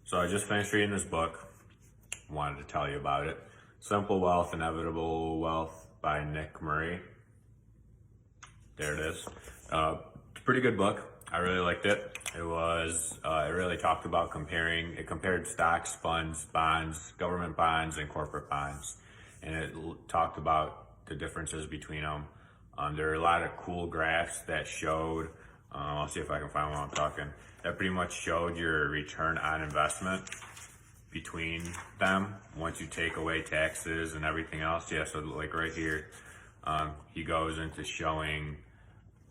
So I just finished reading this book. Wanted to tell you about it. Simple Wealth, Inevitable Wealth by Nick Murray. There it is. It's a pretty good book. I really liked it. It really talked about it compared stocks, funds, bonds, government bonds, and corporate bonds. And it talked about the differences between them. There are a lot of cool graphs that showed, I'll see if I can find one while I'm talking, that pretty much showed your return on investment between them once you take away taxes and everything else. Yeah, so like right here, he goes into showing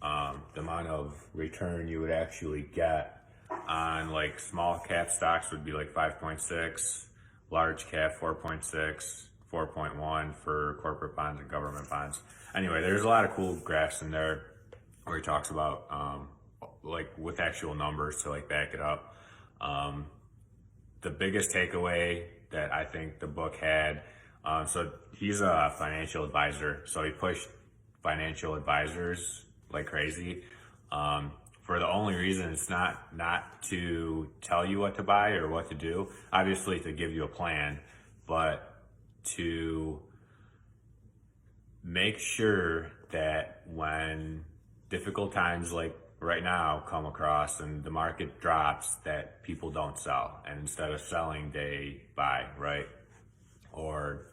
the amount of return you would actually get on like small cap stocks would be like 5.6, large cap 4.6, 4.1 for corporate bonds and government bonds. Anyway, there's a lot of cool graphs in there where he talks about like with actual numbers to like back it up. The biggest takeaway that I think the book had, so he's a financial advisor, so he pushed financial advisors like crazy. For the only reason it's not to tell you what to buy or what to do, obviously to give you a plan, but to make sure that when difficult times like right now come across and the market drops, that people don't sell, and instead of selling they buy, right? Or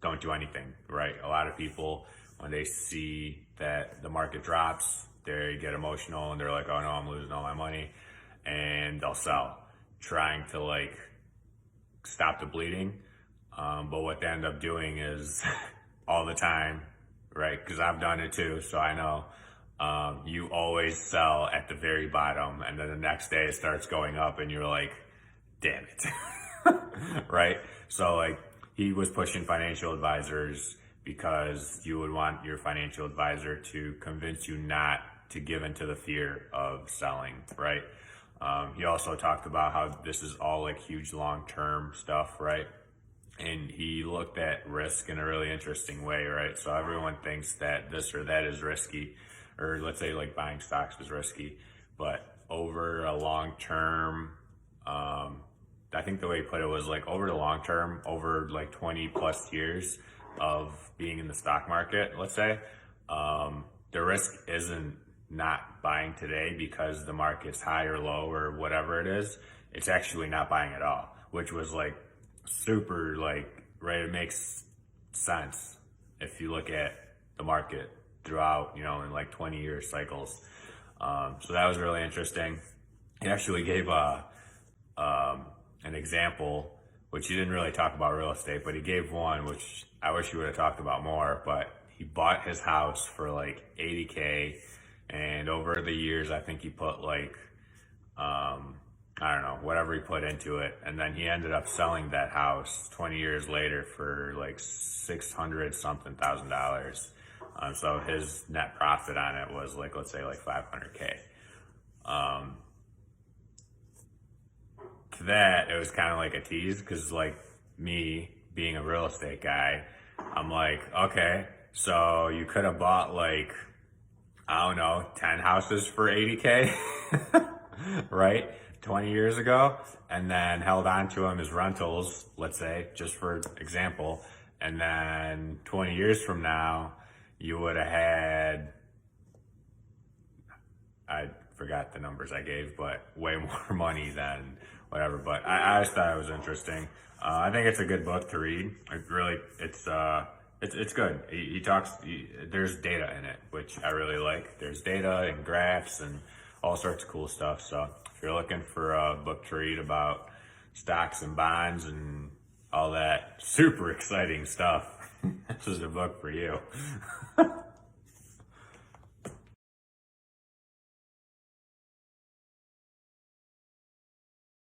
don't do anything, right? A lot of people, when they see that the market drops, they get emotional and they're like, oh no, I'm losing all my money, and they'll sell, trying to like stop the bleeding. But what they end up doing is all the time, right? Because I've done it too, so I know. You always sell at the very bottom, and then the next day it starts going up and you're like, damn it. Right? So like he was pushing financial advisors because you would want your financial advisor to convince you not to give into the fear of selling, right? He also talked about how this is all like huge long-term stuff, right? And he looked at risk in a really interesting way, right? So everyone thinks that this or that is risky, or let's say like buying stocks was risky, but over a long term, I think the way he put it was like over the long term, over like 20 plus years of being in the stock market, let's say, the risk isn't not buying today because the market's high or low or whatever it is. It's actually not buying at all, which was like super like, right, it makes sense if you look at the market throughout, in like 20-year cycles. So that was really interesting. He actually gave an example, which he didn't really talk about real estate, but he gave one, which I wish he would have talked about more, but he bought his house for like $80K, and over the years, I think he put like, I don't know, whatever he put into it. And then he ended up selling that house 20 years later for like 600 something thousand dollars. So his net profit on it was like, let's say like 500K. To that, it was kind of like a tease, because like me being a real estate guy, I'm like, okay, so you could have bought like, I don't know, 10 houses for 80K, right? 20 years ago, and then held on to them as rentals, let's say, just for example. And then 20 years from now, you would have had, I forgot the numbers I gave, but way more money than whatever. But I just thought it was interesting. I think it's a good book to read. It's good. He talks, there's data in it, which I really like. There's data and graphs and all sorts of cool stuff. So if you're looking for a book to read about stocks and bonds and all that super exciting stuff, this is a book for you.